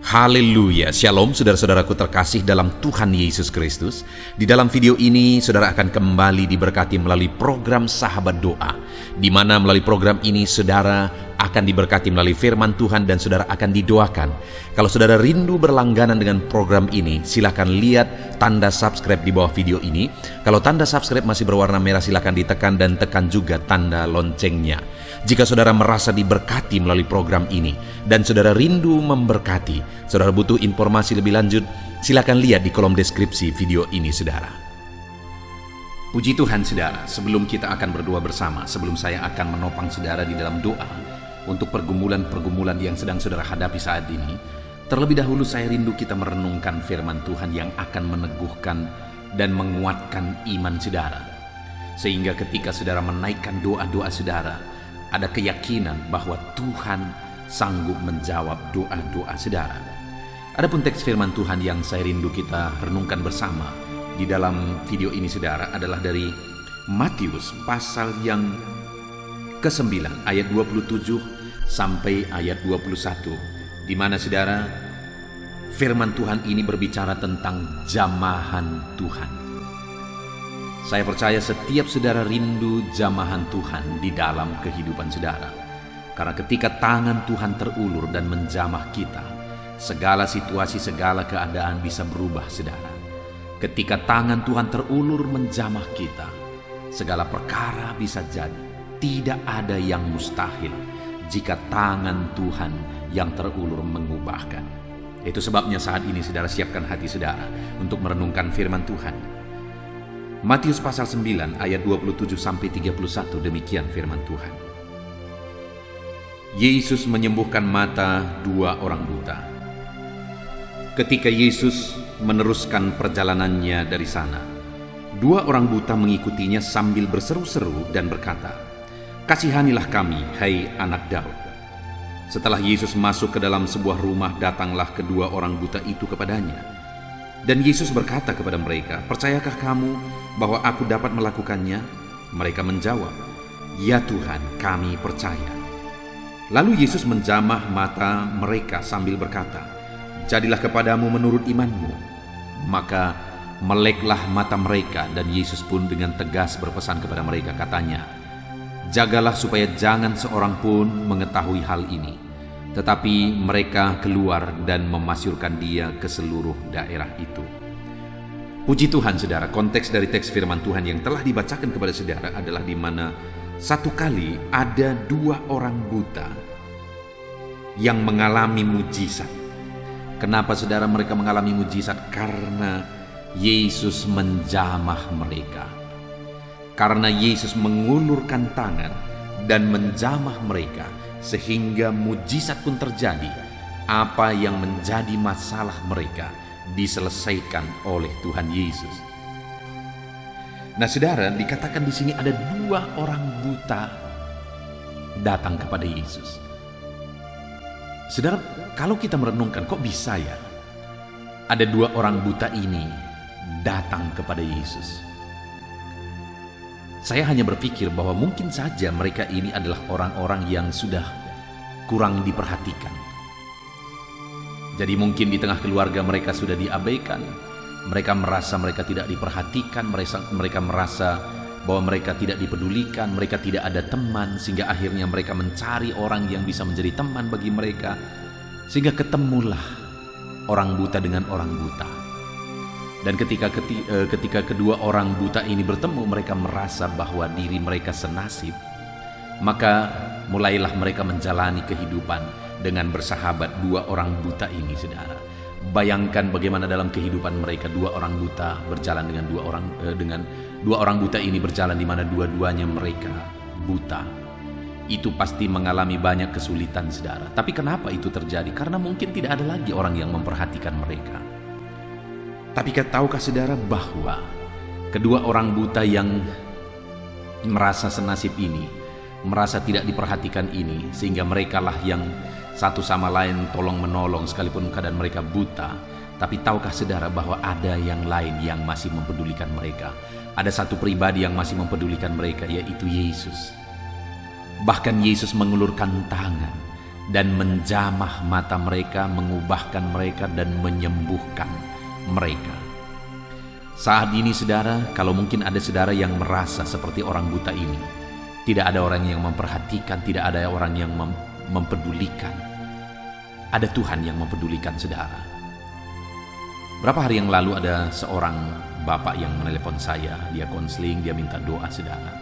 Haleluya, Shalom saudara-saudaraku terkasih dalam Tuhan Yesus Kristus. Di dalam video ini saudara akan kembali diberkati melalui program Sahabat Doa, di mana melalui program ini saudara akan diberkati melalui firman Tuhan dan saudara akan didoakan. Kalau saudara rindu berlangganan dengan program ini, silakan lihat tanda subscribe di bawah video ini. Kalau tanda subscribe masih berwarna merah, silakan ditekan dan tekan juga tanda loncengnya. Jika saudara merasa diberkati melalui program ini dan saudara rindu memberkati, saudara butuh informasi lebih lanjut, silakan lihat di kolom deskripsi video ini saudara. Puji Tuhan saudara, sebelum kita akan berdoa bersama, sebelum saya akan menopang saudara di dalam doa untuk pergumulan-pergumulan yang sedang saudara hadapi saat ini, terlebih dahulu saya rindu kita merenungkan firman Tuhan yang akan meneguhkan dan menguatkan iman saudara. Sehingga ketika saudara menaikkan doa-doa saudara, ada keyakinan bahwa Tuhan sanggup menjawab doa-doa saudara. Adapun teks firman Tuhan yang saya rindu kita renungkan bersama di dalam video ini saudara adalah dari Matius pasal yang ke-9 ayat 27 sampai ayat 21, di mana saudara firman Tuhan ini berbicara tentang jamahan Tuhan. Saya percaya setiap saudara rindu jamahan Tuhan di dalam kehidupan saudara. Karena ketika tangan Tuhan terulur dan menjamah kita, segala situasi, segala keadaan bisa berubah saudara. Ketika tangan Tuhan terulur menjamah kita, segala perkara bisa jadi. Tidak ada yang mustahil jika tangan Tuhan yang terulur mengubahkan. Itu sebabnya saat ini saudara siapkan hati saudara untuk merenungkan firman Tuhan. Matius pasal 9 ayat 27 sampai 31, demikian firman Tuhan. Yesus menyembuhkan mata dua orang buta. Ketika Yesus meneruskan perjalanannya dari sana, dua orang buta mengikutinya sambil berseru-seru dan berkata, "Kasihanilah kami, hai anak Daud." Setelah Yesus masuk ke dalam sebuah rumah, datanglah kedua orang buta itu kepadanya. Dan Yesus berkata kepada mereka, "Percayakah kamu bahwa aku dapat melakukannya?" Mereka menjawab, "Ya Tuhan, kami percaya." Lalu Yesus menjamah mata mereka sambil berkata, "Jadilah kepadamu menurut imanmu." Maka meleklah mata mereka, dan Yesus pun dengan tegas berpesan kepada mereka, katanya, "Jagalah supaya jangan seorang pun mengetahui hal ini." Tetapi mereka keluar dan memasyurkan dia ke seluruh daerah itu. Puji Tuhan saudara, konteks dari teks firman Tuhan yang telah dibacakan kepada saudara adalah di mana satu kali ada dua orang buta yang mengalami mujizat. Kenapa saudara mereka mengalami mujizat? Karena Yesus menjamah mereka. Karena Yesus mengulurkan tangan dan menjamah mereka, sehingga mujizat pun terjadi. Apa yang menjadi masalah mereka diselesaikan oleh Tuhan Yesus. Nah, saudara, dikatakan di sini ada dua orang buta datang kepada Yesus. Saudara, kalau kita merenungkan, kok bisa ya ada dua orang buta ini datang kepada Yesus? Saya hanya berpikir bahwa mungkin saja mereka ini adalah orang-orang yang sudah kurang diperhatikan. Jadi mungkin di tengah keluarga mereka sudah diabaikan. Mereka merasa mereka tidak diperhatikan, mereka merasa bahwa mereka tidak dipedulikan, mereka tidak ada teman, sehingga akhirnya mereka mencari orang yang bisa menjadi teman bagi mereka. Sehingga ketemulah orang buta dengan orang buta. Dan ketika kedua orang buta ini bertemu, mereka merasa bahwa diri mereka senasib. Maka mulailah mereka menjalani kehidupan dengan bersahabat dua orang buta ini, saudara. Bayangkan bagaimana dalam kehidupan mereka dua orang buta berjalan dengan dua orang buta ini berjalan, di mana dua-duanya mereka buta. Itu pasti mengalami banyak kesulitan, saudara. Tapi kenapa itu terjadi? Karena mungkin tidak ada lagi orang yang memperhatikan mereka. Tapi tahukah saudara bahwa kedua orang buta yang merasa senasib ini, merasa tidak diperhatikan ini, sehingga mereka lah yang satu sama lain tolong menolong sekalipun keadaan mereka buta. Tapi tahukah saudara bahwa ada yang lain yang masih mempedulikan mereka? Ada satu pribadi yang masih mempedulikan mereka, yaitu Yesus. Bahkan Yesus mengulurkan tangan dan menjamah mata mereka, mengubahkan mereka dan menyembuhkan mereka. Saat ini saudara, kalau mungkin ada saudara yang merasa seperti orang buta ini, tidak ada orang yang memperhatikan, tidak ada orang yang mempedulikan. Ada Tuhan yang mempedulikan saudara. Berapa hari yang lalu ada seorang bapak yang menelepon saya, dia konseling, dia minta doa saudara.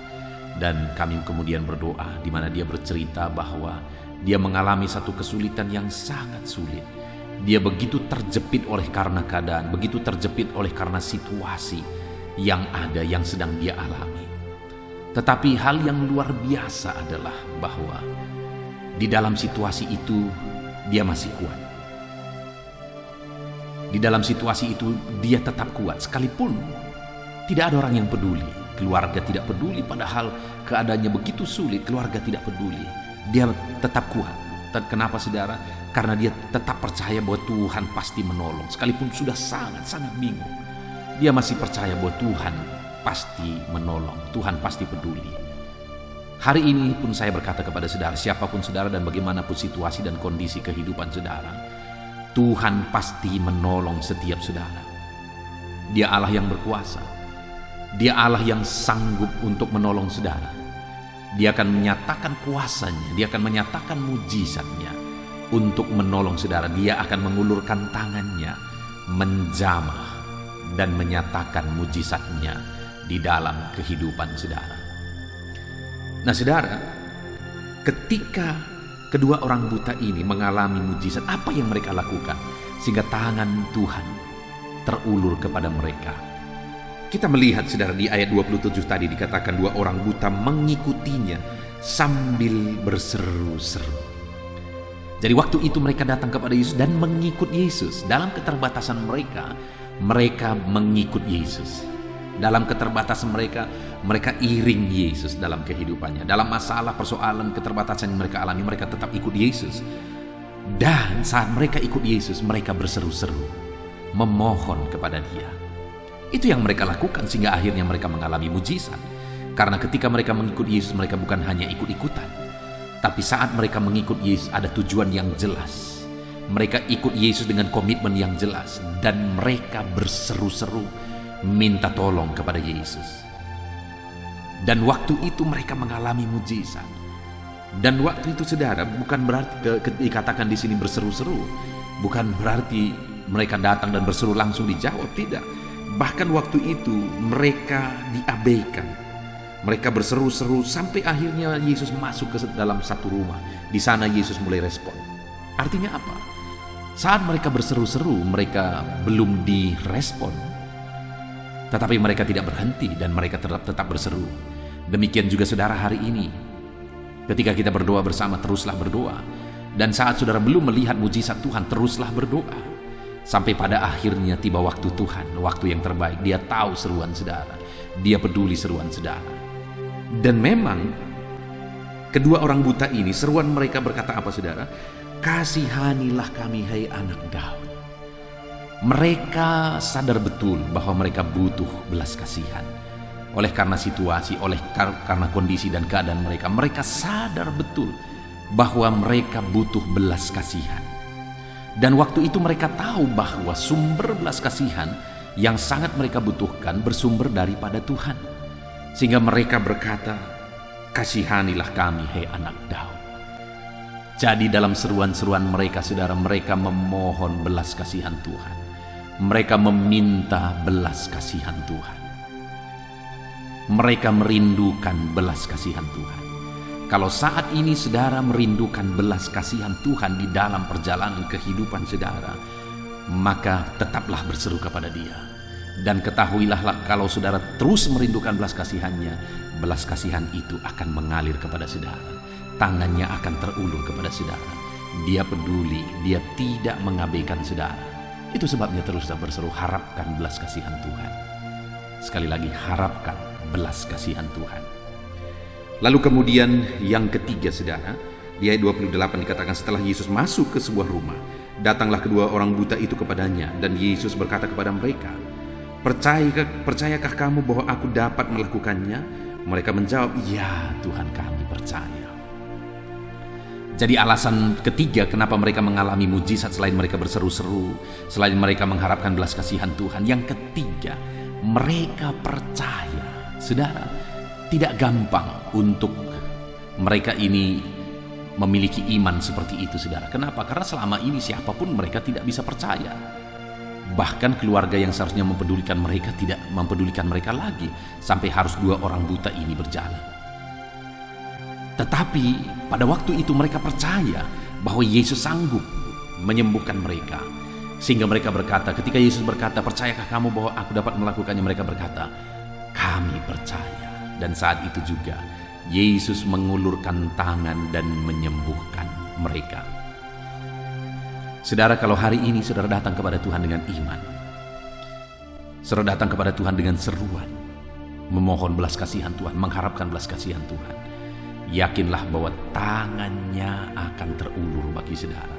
Dan kami kemudian berdoa, di mana dia bercerita bahwa dia mengalami satu kesulitan yang sangat sulit. Dia begitu terjepit oleh karena keadaan, begitu terjepit oleh karena situasi yang ada, yang sedang dia alami. Tetapi hal yang luar biasa adalah bahwa di dalam situasi itu dia masih kuat. Di dalam situasi itu dia tetap kuat, sekalipun tidak ada orang yang peduli. Keluarga tidak peduli, padahal keadaannya begitu sulit, keluarga tidak peduli. Dia tetap kuat. Kenapa saudara? Karena dia tetap percaya bahwa Tuhan pasti menolong. Sekalipun sudah sangat-sangat bingung, dia masih percaya bahwa Tuhan pasti menolong, Tuhan pasti peduli. Hari ini pun saya berkata kepada saudara, siapapun saudara dan bagaimanapun situasi dan kondisi kehidupan saudara, Tuhan pasti menolong setiap saudara. Dia Allah yang berkuasa. Dia Allah yang sanggup untuk menolong saudara. Dia akan menyatakan kuasanya, dia akan menyatakan mujizatnya untuk menolong saudara. Dia akan mengulurkan tangannya, menjamah dan menyatakan mujizatnya di dalam kehidupan saudara. Nah saudara, ketika kedua orang buta ini mengalami mujizat, apa yang mereka lakukan sehingga tangan Tuhan terulur kepada mereka? Kita melihat saudara di ayat 27 tadi dikatakan dua orang buta mengikutinya sambil berseru-seru. Jadi waktu itu mereka datang kepada Yesus dan mengikut Yesus. Dalam keterbatasan mereka, mereka mengikut Yesus. Dalam keterbatasan mereka, mereka iring Yesus dalam kehidupannya. Dalam masalah, persoalan, keterbatasan yang mereka alami, mereka tetap ikut Yesus. Dan saat mereka ikut Yesus, mereka berseru-seru, memohon kepada Dia. Itu yang mereka lakukan sehingga akhirnya mereka mengalami mujizat. Karena ketika mereka mengikut Yesus, mereka bukan hanya ikut-ikutan. Tapi saat mereka mengikut Yesus ada tujuan yang jelas. Mereka ikut Yesus dengan komitmen yang jelas. Dan mereka berseru-seru minta tolong kepada Yesus. Dan waktu itu mereka mengalami mujizat. Dan waktu itu saudara, bukan berarti dikatakan di sini berseru-seru. Bukan berarti mereka datang dan berseru langsung dijawab, tidak. Bahkan waktu itu mereka diabaikan. Mereka berseru-seru sampai akhirnya Yesus masuk ke dalam satu rumah. Di sana Yesus mulai respon. Artinya apa? Saat mereka berseru-seru, mereka belum direspon. Tetapi mereka tidak berhenti dan mereka tetap berseru. Demikian juga saudara hari ini. Ketika kita berdoa bersama, teruslah berdoa. Dan saat saudara belum melihat mujizat Tuhan, teruslah berdoa. Sampai pada akhirnya tiba waktu Tuhan, waktu yang terbaik. Dia tahu seruan saudara, dia peduli seruan saudara. Dan memang kedua orang buta ini, seruan mereka berkata apa saudara? Kasihanilah kami hai anak Daud. Mereka sadar betul bahwa mereka butuh belas kasihan. Oleh karena situasi, karena kondisi dan keadaan mereka, mereka sadar betul bahwa mereka butuh belas kasihan. Dan waktu itu mereka tahu bahwa sumber belas kasihan yang sangat mereka butuhkan bersumber daripada Tuhan. Sehingga mereka berkata, kasihanilah kami hai anak Daud. Jadi dalam seruan-seruan mereka saudara, mereka memohon belas kasihan Tuhan. Mereka meminta belas kasihan Tuhan. Mereka merindukan belas kasihan Tuhan. Kalau saat ini saudara merindukan belas kasihan Tuhan di dalam perjalanan kehidupan saudara, maka tetaplah berseru kepada Dia. Dan ketahuilah kalau saudara terus merindukan belas kasihan-Nya, belas kasihan itu akan mengalir kepada saudara. Tangannya akan terulur kepada saudara. Dia peduli, Dia tidak mengabaikan saudara. Itu sebabnya teruslah berseru, harapkan belas kasihan Tuhan. Sekali lagi, harapkan belas kasihan Tuhan. Lalu kemudian yang ketiga saudara, di ayat 28 dikatakan setelah Yesus masuk ke sebuah rumah, datanglah kedua orang buta itu kepadanya, dan Yesus berkata kepada mereka, percayakah kamu bahwa aku dapat melakukannya? Mereka menjawab, ya Tuhan, kami percaya. Jadi alasan ketiga kenapa mereka mengalami mujizat selain mereka berseru-seru, selain mereka mengharapkan belas kasihan Tuhan, yang ketiga, mereka percaya. Saudara, tidak gampang untuk mereka ini memiliki iman seperti itu, saudara. Kenapa? Karena selama ini siapapun mereka tidak bisa percaya. Bahkan keluarga yang seharusnya mempedulikan mereka tidak mempedulikan mereka lagi, sampai harus 2 orang buta ini berjalan. Tetapi pada waktu itu mereka percaya bahwa Yesus sanggup menyembuhkan mereka. Sehingga mereka berkata, ketika Yesus berkata, "Percayakah kamu bahwa aku dapat melakukannya?" Mereka berkata, "Kami percaya." Dan saat itu juga Yesus mengulurkan tangan dan menyembuhkan mereka. Saudara, kalau hari ini saudara datang kepada Tuhan dengan iman, saudara datang kepada Tuhan dengan seruan, memohon belas kasihan Tuhan, mengharapkan belas kasihan Tuhan, yakinlah bahwa tangannya akan terulur bagi saudara.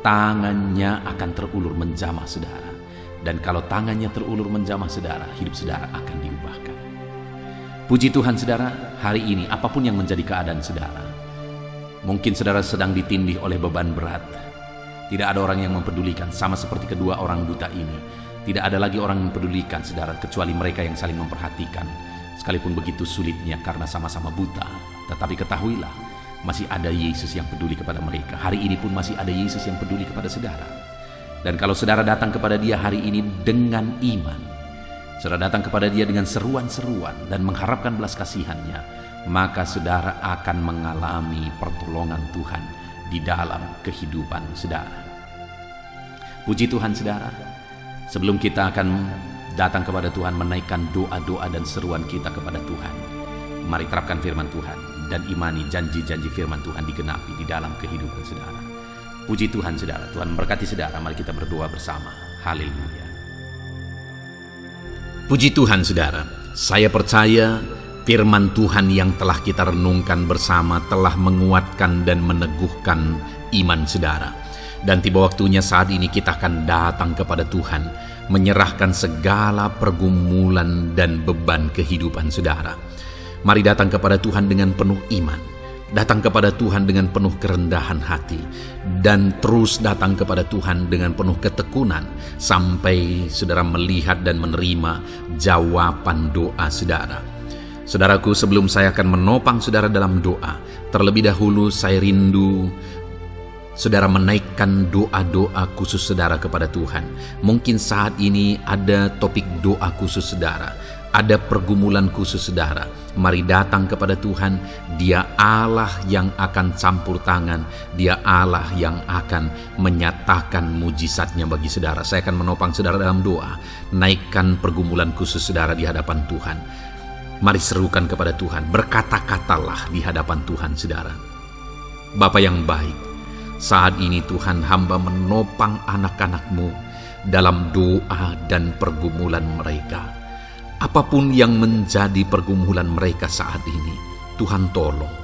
Tangannya akan terulur menjamah saudara. Dan kalau tangannya terulur menjamah saudara, hidup saudara akan diubahkan. Puji Tuhan saudara, hari ini apapun yang menjadi keadaan saudara, mungkin saudara sedang ditindih oleh beban berat. Tidak ada orang yang mempedulikan, sama seperti kedua orang buta ini. Tidak ada lagi orang yang mempedulikan saudara, kecuali mereka yang saling memperhatikan. Sekalipun begitu sulitnya karena sama-sama buta, tetapi ketahuilah, masih ada Yesus yang peduli kepada mereka. Hari ini pun masih ada Yesus yang peduli kepada saudara. Dan kalau saudara datang kepada Dia hari ini dengan iman, saudara datang kepada Dia dengan seruan-seruan dan mengharapkan belas kasihan-Nya, maka saudara akan mengalami pertolongan Tuhan di dalam kehidupan saudara. Puji Tuhan saudara, sebelum kita akan datang kepada Tuhan menaikkan doa-doa dan seruan kita kepada Tuhan, mari terapkan firman Tuhan dan imani janji-janji firman Tuhan digenapi di dalam kehidupan saudara. Puji Tuhan saudara, Tuhan memberkati saudara. Mari kita berdoa bersama. Haleluya. Puji Tuhan saudara, saya percaya firman Tuhan yang telah kita renungkan bersama telah menguatkan dan meneguhkan iman saudara. Dan tiba waktunya saat ini kita akan datang kepada Tuhan, menyerahkan segala pergumulan dan beban kehidupan saudara. Mari datang kepada Tuhan dengan penuh iman, datang kepada Tuhan dengan penuh kerendahan hati, dan terus datang kepada Tuhan dengan penuh ketekunan sampai saudara melihat dan menerima jawaban doa saudara. Saudaraku, sebelum saya akan menopang saudara dalam doa, terlebih dahulu saya rindu saudara menaikkan doa-doa khusus saudara kepada Tuhan. Mungkin saat ini ada topik doa khusus saudara, ada pergumulan khusus saudara. Mari datang kepada Tuhan. Dia Allah yang akan campur tangan, Dia Allah yang akan menyatakan mujizatnya bagi saudara. Saya akan menopang saudara dalam doa. Naikkan pergumulan khusus saudara di hadapan Tuhan. Mari serukan kepada Tuhan, berkata-katalah di hadapan Tuhan saudara. Bapa yang baik, saat ini Tuhan, hamba menopang anak-anak-Mu dalam doa dan pergumulan mereka. Apapun yang menjadi pergumulan mereka saat ini, Tuhan tolong.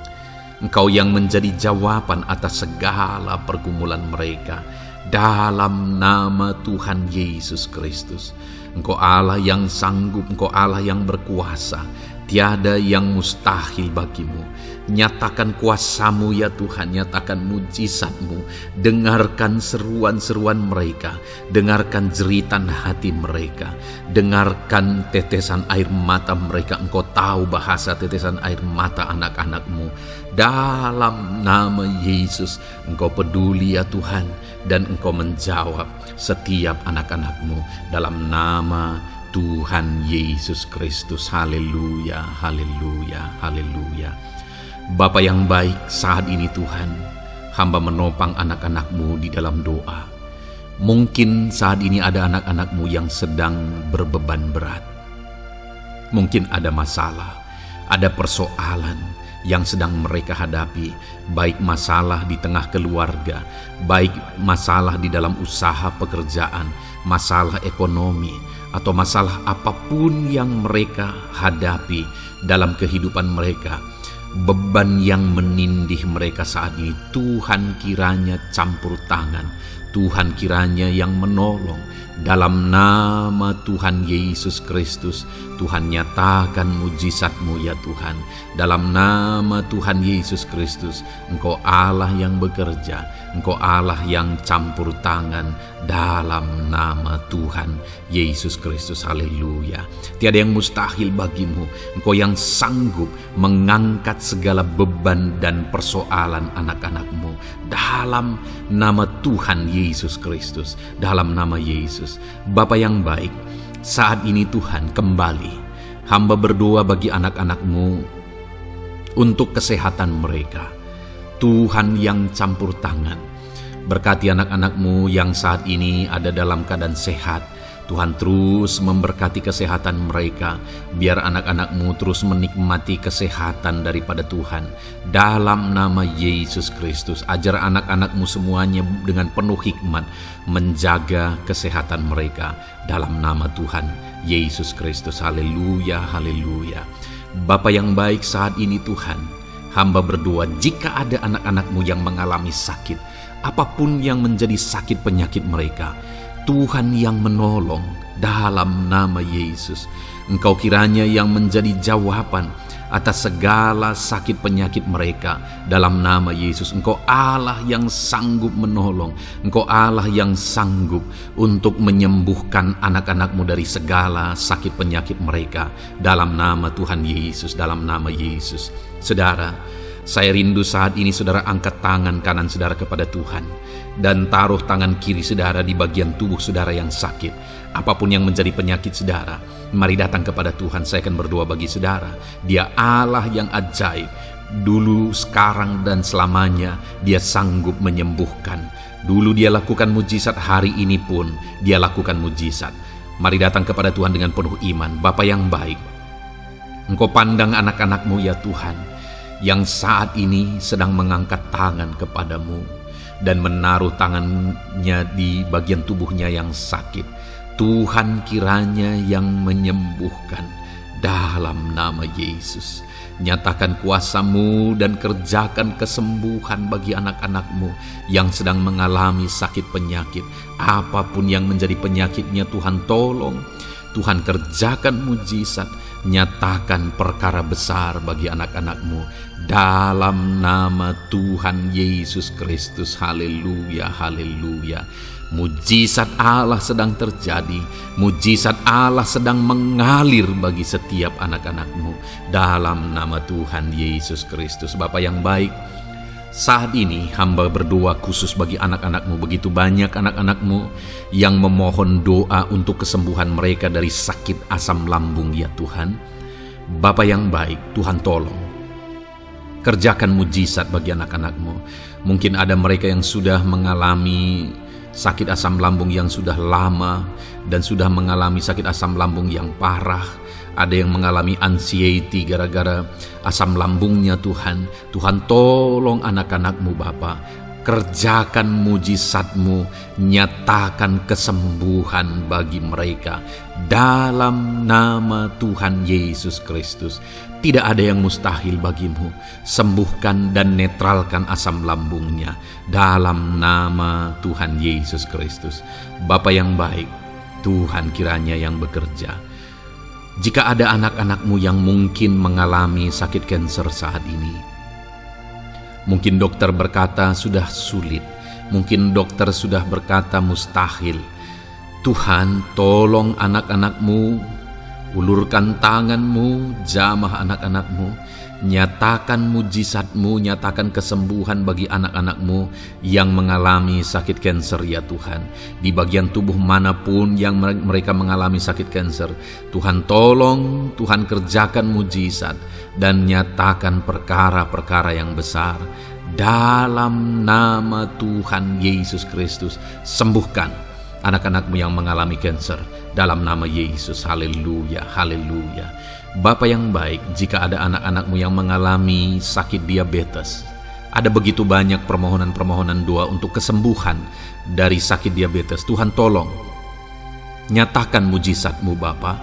Engkau yang menjadi jawaban atas segala pergumulan mereka. Dalam nama Tuhan Yesus Kristus. Engkau Allah yang sanggup, Engkau Allah yang berkuasa. Tiada yang mustahil bagimu. Nyatakan kuasa-Mu ya Tuhan, nyatakan mujizat-Mu. Dengarkan seruan-seruan mereka, dengarkan jeritan hati mereka, dengarkan tetesan air mata mereka. Engkau tahu bahasa tetesan air mata anak-anak-Mu. Dalam nama Yesus, Engkau peduli ya Tuhan, dan Engkau menjawab setiap anak-anak-Mu dalam nama Tuhan Yesus Kristus. Haleluya, haleluya, haleluya. Bapa yang baik, saat ini Tuhan, hamba menopang anak-anak-Mu di dalam doa. Mungkin saat ini ada anak-anak-Mu yang sedang berbeban berat. Mungkin ada masalah, ada persoalan yang sedang mereka hadapi, baik masalah di tengah keluarga, baik masalah di dalam usaha pekerjaan, masalah ekonomi, atau masalah apapun yang mereka hadapi dalam kehidupan mereka. Beban yang menindih mereka saat ini, Tuhan kiranya campur tangan, Tuhan kiranya yang menolong. Dalam nama Tuhan Yesus Kristus, Tuhan nyatakan mujizat-Mu ya Tuhan. Dalam nama Tuhan Yesus Kristus, Engkau Allah yang bekerja, Engkau Allah yang campur tangan. Dalam nama Tuhan Yesus Kristus, haleluya. Tiada yang mustahil bagimu. Engkau yang sanggup mengangkat segala beban dan persoalan anak-anak-Mu. Dalam nama Tuhan Yesus Kristus, dalam nama Yesus. Bapa yang baik, saat ini Tuhan kembali hamba berdoa bagi anak-anak-Mu untuk kesehatan mereka. Tuhan yang campur tangan, berkati anak-anak-Mu yang saat ini ada dalam keadaan sehat. Tuhan terus memberkati kesehatan mereka, biar anak-anak-Mu terus menikmati kesehatan daripada Tuhan. Dalam nama Yesus Kristus, ajar anak-anak-Mu semuanya dengan penuh hikmat menjaga kesehatan mereka. Dalam nama Tuhan Yesus Kristus, haleluya, haleluya. Bapa yang baik, saat ini Tuhan, hamba berdoa jika ada anak-anak-Mu yang mengalami sakit, apapun yang menjadi sakit penyakit mereka, Tuhan yang menolong. Dalam nama Yesus, Engkau kiranya yang menjadi jawaban atas segala sakit penyakit mereka. Dalam nama Yesus, Engkau Allah yang sanggup menolong. Engkau Allah yang sanggup untuk menyembuhkan anak-anak-Mu dari segala sakit penyakit mereka. Dalam nama Tuhan Yesus, dalam nama Yesus. Saudara, saya rindu saat ini saudara angkat tangan kanan saudara kepada Tuhan dan taruh tangan kiri saudara di bagian tubuh saudara yang sakit. Apapun yang menjadi penyakit saudara, mari datang kepada Tuhan. Saya akan berdoa bagi saudara. Dia Allah yang ajaib. Dulu, sekarang, dan selamanya Dia sanggup menyembuhkan. Dulu Dia lakukan mujizat, hari ini pun Dia lakukan mujizat. Mari datang kepada Tuhan dengan penuh iman. Bapa yang baik, Engkau pandang anak-anak-Mu ya Tuhan, yang saat ini sedang mengangkat tangan kepadamu dan menaruh tangannya di bagian tubuhnya yang sakit. Tuhan kiranya yang menyembuhkan. Dalam nama Yesus, nyatakan kuasa-Mu dan kerjakan kesembuhan bagi anak-anak-Mu yang sedang mengalami sakit penyakit. Apapun yang menjadi penyakitnya, Tuhan tolong. Tuhan kerjakan mujizat, nyatakan perkara besar bagi anak-anak-Mu. Dalam nama Tuhan Yesus Kristus, haleluya, haleluya. Mujizat Allah sedang terjadi, mujizat Allah sedang mengalir bagi setiap anak-anak-Mu. Dalam nama Tuhan Yesus Kristus. Bapa yang baik, saat ini hamba berdoa khusus bagi anak-anak-Mu. Begitu banyak anak-anak-Mu yang memohon doa untuk kesembuhan mereka dari sakit asam lambung ya Tuhan. Bapa yang baik, Tuhan tolong. Kerjakan mujizat bagi anak-anak-Mu. Mungkin ada mereka yang sudah mengalami sakit asam lambung yang sudah lama dan sudah mengalami sakit asam lambung yang parah. Ada yang mengalami anxiety gara-gara asam lambungnya Tuhan. Tuhan tolong anak-anak-Mu Bapa. Kerjakan mujizat-Mu, nyatakan kesembuhan bagi mereka. Dalam nama Tuhan Yesus Kristus. Tidak ada yang mustahil bagimu. Sembuhkan dan netralkan asam lambungnya. Dalam nama Tuhan Yesus Kristus. Bapa yang baik, Tuhan kiranya yang bekerja. Jika ada anak-anak-Mu yang mungkin mengalami sakit kanker saat ini, mungkin dokter berkata sudah sulit, mungkin dokter sudah berkata mustahil. Tuhan tolong anak-anak-Mu, ulurkan tangan-Mu, jamah anak-anak-Mu, nyatakan mujizat-Mu, nyatakan kesembuhan bagi anak-anak-Mu yang mengalami sakit kanker ya Tuhan. Di bagian tubuh manapun yang mereka mengalami sakit kanker, Tuhan tolong, Tuhan kerjakan mujizat dan nyatakan perkara-perkara yang besar. Dalam nama Tuhan Yesus Kristus, sembuhkan anak-anak-Mu yang mengalami kanker. Dalam nama Yesus, haleluya, haleluya. Bapa yang baik, jika ada anak-anak-Mu yang mengalami sakit diabetes, ada begitu banyak permohonan-permohonan doa untuk kesembuhan dari sakit diabetes. Tuhan tolong, nyatakan mujizat-Mu Bapa.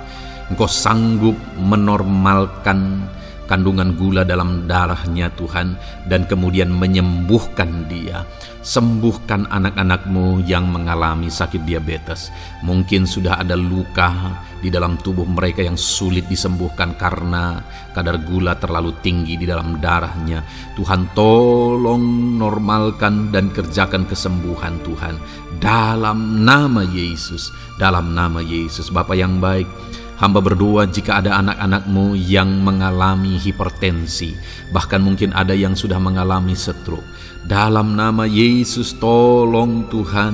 Engkau sanggup menormalkan kandungan gula dalam darahnya Tuhan, dan kemudian menyembuhkan dia. Sembuhkan anak-anak-Mu yang mengalami sakit diabetes. Mungkin sudah ada luka di dalam tubuh mereka yang sulit disembuhkan karena kadar gula terlalu tinggi di dalam darahnya. Tuhan, tolong normalkan dan kerjakan kesembuhan Tuhan. Dalam nama Yesus, dalam nama Yesus. Bapa yang baik, hamba berdoa jika ada anak-anak-Mu yang mengalami hipertensi, bahkan mungkin ada yang sudah mengalami stroke. Dalam nama Yesus, tolong Tuhan,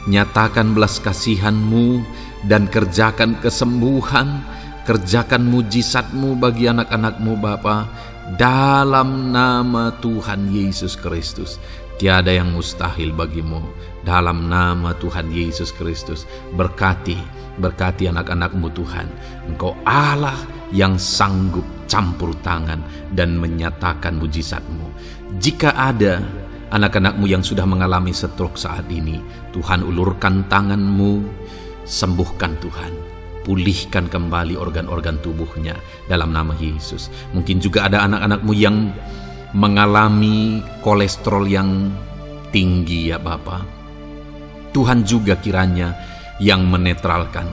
nyatakan belas kasihan-Mu dan kerjakan kesembuhan, kerjakan mujizat-Mu bagi anak-anak-Mu Bapa. Dalam nama Tuhan Yesus Kristus, tiada yang mustahil bagi-Mu. Dalam nama Tuhan Yesus Kristus, berkati anak-anak-Mu Tuhan. Engkau Allah yang sanggup campur tangan dan menyatakan mujizat-Mu. Jika ada anak-anak-Mu yang sudah mengalami stroke saat ini, Tuhan, ulurkan tangan-Mu, sembuhkan Tuhan, pulihkan kembali organ-organ tubuhnya dalam nama Yesus. Mungkin juga ada anak-anak-Mu yang mengalami kolesterol yang tinggi ya Bapa. Tuhan juga kiranya yang menetralkan,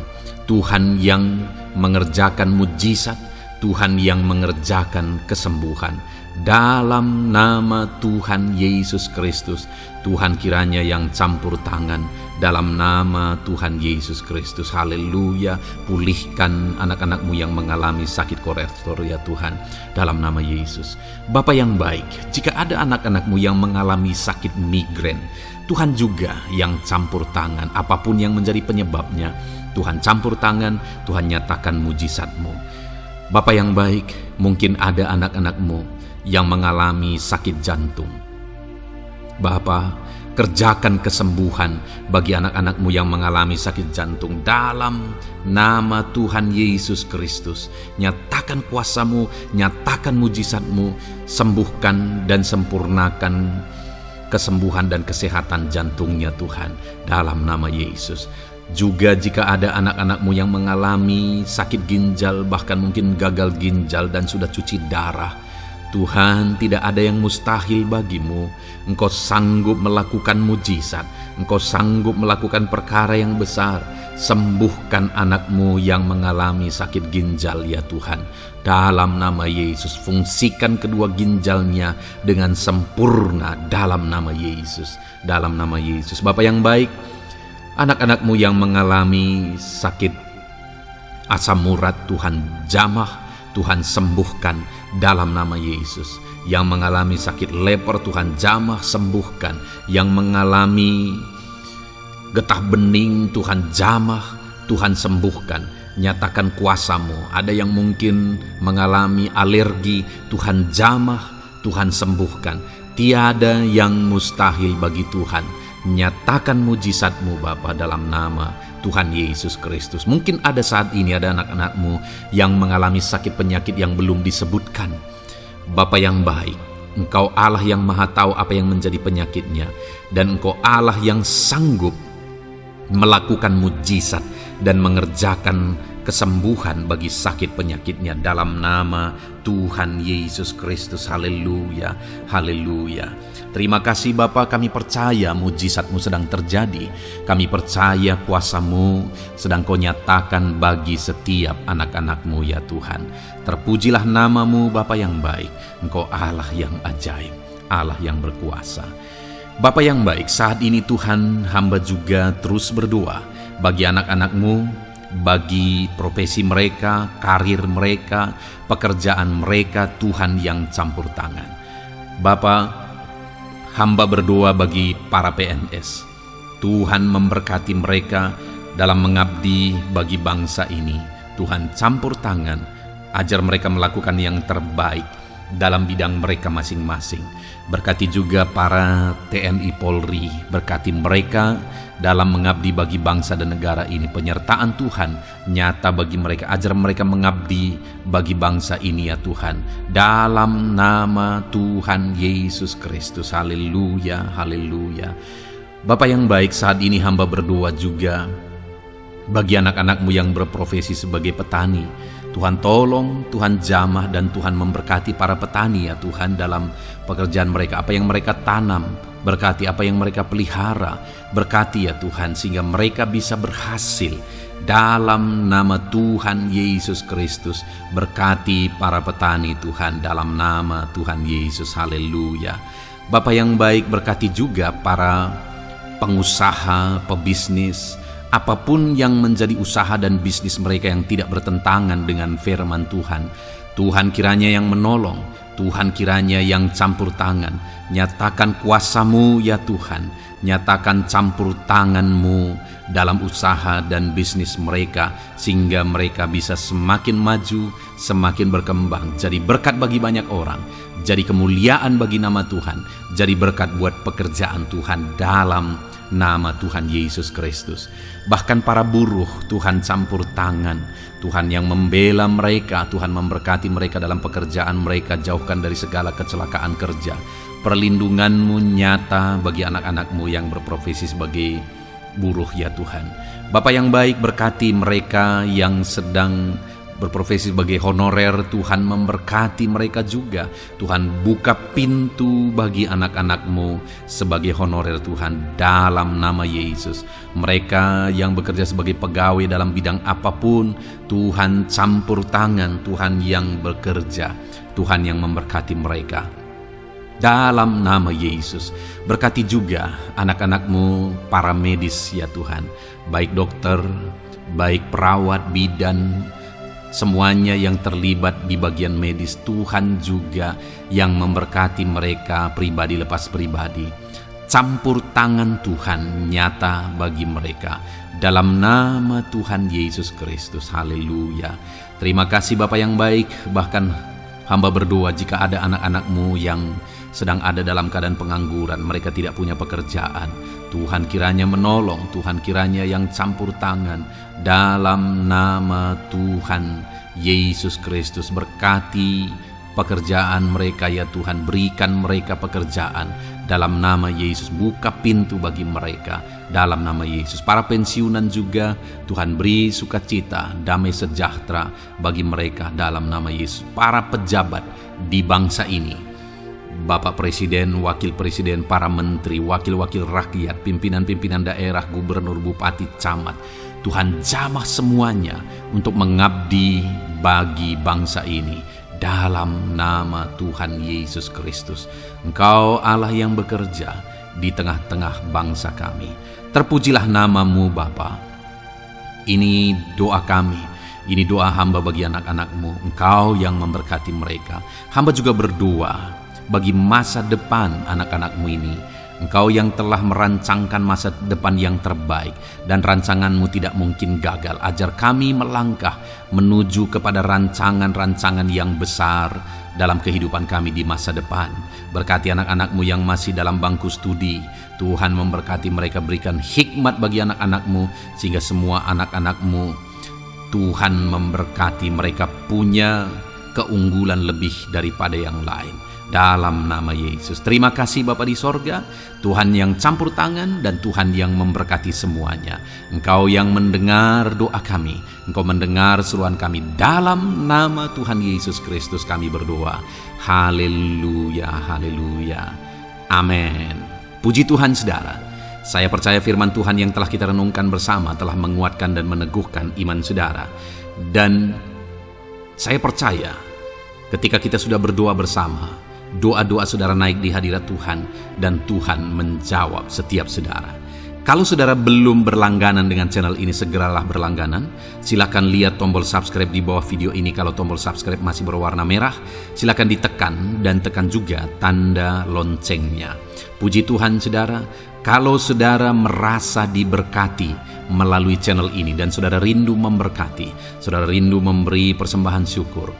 Tuhan yang mengerjakan mujizat, Tuhan yang mengerjakan kesembuhan. Dalam nama Tuhan Yesus Kristus, Tuhan kiranya yang campur tangan. Dalam nama Tuhan Yesus Kristus, haleluya. Pulihkan anak-anak-Mu yang mengalami sakit kolesterol ya Tuhan, dalam nama Yesus. Bapa yang baik, jika ada anak-anak-Mu yang mengalami sakit migrain, Tuhan juga yang campur tangan. Apapun yang menjadi penyebabnya, Tuhan campur tangan, Tuhan nyatakan mujizat-Mu. Bapa yang baik, mungkin ada anak-anak-Mu yang mengalami sakit jantung. Bapa, kerjakan kesembuhan bagi anak-anak-Mu yang mengalami sakit jantung. Dalam nama Tuhan Yesus Kristus, nyatakan kuasa-Mu, nyatakan mujizat-Mu, sembuhkan dan sempurnakan kesembuhan dan kesehatan jantungnya Tuhan, dalam nama Yesus. Juga jika ada anak-anak-Mu yang mengalami sakit ginjal, bahkan mungkin gagal ginjal dan sudah cuci darah, Tuhan, tidak ada yang mustahil bagi-Mu. Engkau sanggup melakukan mujizat, Engkau sanggup melakukan perkara yang besar. Sembuhkan anak-Mu yang mengalami sakit ginjal ya Tuhan, dalam nama Yesus. Fungsikan kedua ginjalnya dengan sempurna dalam nama Yesus, dalam nama Yesus. Bapa yang baik, anak-anak-Mu yang mengalami sakit asam urat, Tuhan jamah, Tuhan sembuhkan dalam nama Yesus. Yang mengalami sakit leper, Tuhan jamah, sembuhkan. Yang mengalami getah bening, Tuhan jamah, Tuhan sembuhkan. Nyatakan kuasa-Mu. Ada yang mungkin mengalami alergi, Tuhan jamah, Tuhan sembuhkan. Tiada yang mustahil bagi Tuhan. Nyatakan mujizat-Mu Bapa, dalam nama Tuhan Yesus Kristus. Mungkin ada saat ini ada anak-anak-Mu yang mengalami sakit penyakit yang belum disebutkan. Bapa yang baik, Engkau Allah yang maha tahu apa yang menjadi penyakitnya, dan Engkau Allah yang sanggup melakukan mujizat dan mengerjakan kesembuhan bagi sakit penyakitnya dalam nama Tuhan Yesus Kristus. Haleluya, haleluya. Terima kasih Bapa, kami percaya mujizat-Mu sedang terjadi. Kami percaya kuasa-Mu sedang Kau nyatakan bagi setiap anak-anak-Mu ya Tuhan. Terpujilah nama-Mu Bapa yang baik. Engkau Allah yang ajaib, Allah yang berkuasa. Bapa yang baik, saat ini Tuhan, hamba juga terus berdoa bagi anak-anak-Mu, bagi profesi mereka, karir mereka, pekerjaan mereka, Tuhan yang campur tangan. Bapa, hamba berdoa bagi para PNS. Tuhan memberkati mereka dalam mengabdi bagi bangsa ini. Tuhan campur tangan, ajar mereka melakukan yang terbaik dalam bidang mereka masing-masing. Berkati juga para TNI Polri, berkati mereka dalam mengabdi bagi bangsa dan negara ini. Penyertaan Tuhan nyata bagi mereka, ajar mereka mengabdi bagi bangsa ini ya Tuhan, dalam nama Tuhan Yesus Kristus. Haleluya, haleluya. Bapa yang baik, saat ini hamba berdoa juga bagi anak-anak-Mu yang berprofesi sebagai petani. Tuhan tolong, Tuhan jamah, dan Tuhan memberkati para petani ya Tuhan dalam pekerjaan mereka. Apa yang mereka tanam, berkati apa yang mereka pelihara, berkati ya Tuhan, sehingga mereka bisa berhasil. Dalam nama Tuhan Yesus Kristus, berkati para petani Tuhan, dalam nama Tuhan Yesus, haleluya. Bapa yang baik, berkati juga para pengusaha, pebisnis, apapun yang menjadi usaha dan bisnis mereka yang tidak bertentangan dengan firman Tuhan. Tuhan kiranya yang menolong, Tuhan kiranya yang campur tangan. Nyatakan kuasa-Mu ya Tuhan, nyatakan campur tangan-Mu dalam usaha dan bisnis mereka, sehingga mereka bisa semakin maju, semakin berkembang, jadi berkat bagi banyak orang, jadi kemuliaan bagi nama Tuhan, jadi berkat buat pekerjaan Tuhan dalam nama Tuhan Yesus Kristus. Bahkan para buruh, Tuhan campur tangan, Tuhan yang membela mereka, Tuhan memberkati mereka dalam pekerjaan mereka, jauhkan dari segala kecelakaan kerja. Perlindungan-Mu nyata bagi anak-anak-Mu yang berprofesi sebagai buruh ya Tuhan. Bapa yang baik, berkati mereka yang sedang berprofesi sebagai honorer, Tuhan memberkati mereka juga. Tuhan buka pintu bagi anak-anak-Mu sebagai honorer Tuhan, dalam nama Yesus. Mereka yang bekerja sebagai pegawai dalam bidang apapun, Tuhan campur tangan, Tuhan yang bekerja, Tuhan yang memberkati mereka. Dalam nama Yesus, berkati juga anak-anak-Mu para medis ya Tuhan, baik dokter, baik perawat, bidan, semuanya yang terlibat di bagian medis, Tuhan juga yang memberkati mereka pribadi lepas pribadi. Campur tangan Tuhan nyata bagi mereka, dalam nama Tuhan Yesus Kristus, haleluya. Terima kasih Bapa yang baik. Bahkan hamba berdoa jika ada anak-anak-Mu yang sedang ada dalam keadaan pengangguran, mereka tidak punya pekerjaan, Tuhan kiranya menolong, Tuhan kiranya yang campur tangan, dalam nama Tuhan Yesus Kristus. Berkati pekerjaan mereka ya Tuhan, berikan mereka pekerjaan dalam nama Yesus. Buka pintu bagi mereka dalam nama Yesus. Para pensiunan juga Tuhan beri sukacita, damai sejahtera bagi mereka dalam nama Yesus. Para pejabat di bangsa ini, Bapak Presiden, Wakil Presiden, para menteri, wakil-wakil rakyat, pimpinan-pimpinan daerah, gubernur, bupati, camat, Tuhan jamah semuanya untuk mengabdi bagi bangsa ini dalam nama Tuhan Yesus Kristus. Engkau Allah yang bekerja di tengah-tengah bangsa kami. Terpujilah nama-Mu Bapa. Ini doa kami, ini doa hamba bagi anak-anak-Mu. Engkau yang memberkati mereka. Hamba juga berdoa bagi masa depan anak-anak-Mu ini. Engkau yang telah merancangkan masa depan yang terbaik, dan rancangan-Mu tidak mungkin gagal. Ajar kami melangkah menuju kepada rancangan-rancangan yang besar dalam kehidupan kami di masa depan. Berkati anak-anak-Mu yang masih dalam bangku studi. Tuhan memberkati mereka, berikan hikmat bagi anak-anak-Mu, sehingga semua anak-anak-Mu, Tuhan memberkati mereka punya keunggulan lebih daripada yang lain. Dalam nama Yesus. Terima kasih Bapa di sorga, Tuhan yang campur tangan dan Tuhan yang memberkati semuanya. Engkau yang mendengar doa kami, Engkau mendengar seruan kami. Dalam nama Tuhan Yesus Kristus kami berdoa. Haleluya, haleluya. Amin. Puji Tuhan saudara. Saya percaya firman Tuhan yang telah kita renungkan bersama telah menguatkan dan meneguhkan iman saudara. Dan saya percaya ketika kita sudah berdoa bersama, doa-doa saudara naik di hadirat Tuhan, dan Tuhan menjawab setiap saudara. Kalau saudara belum berlangganan dengan channel ini, segeralah berlangganan. Silakan lihat tombol subscribe di bawah video ini. Kalau tombol subscribe masih berwarna merah, silakan ditekan dan tekan juga tanda loncengnya. Puji Tuhan saudara, kalau saudara merasa diberkati melalui channel ini dan saudara rindu memberkati, saudara rindu memberi persembahan syukur,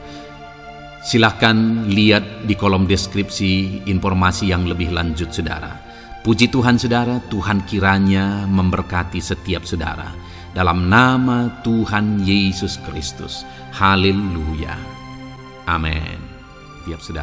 silahkan lihat di kolom deskripsi informasi yang lebih lanjut saudara. Puji Tuhan saudara, Tuhan kiranya memberkati setiap saudara. Dalam nama Tuhan Yesus Kristus. Haleluya. Amin. Tiap saudara.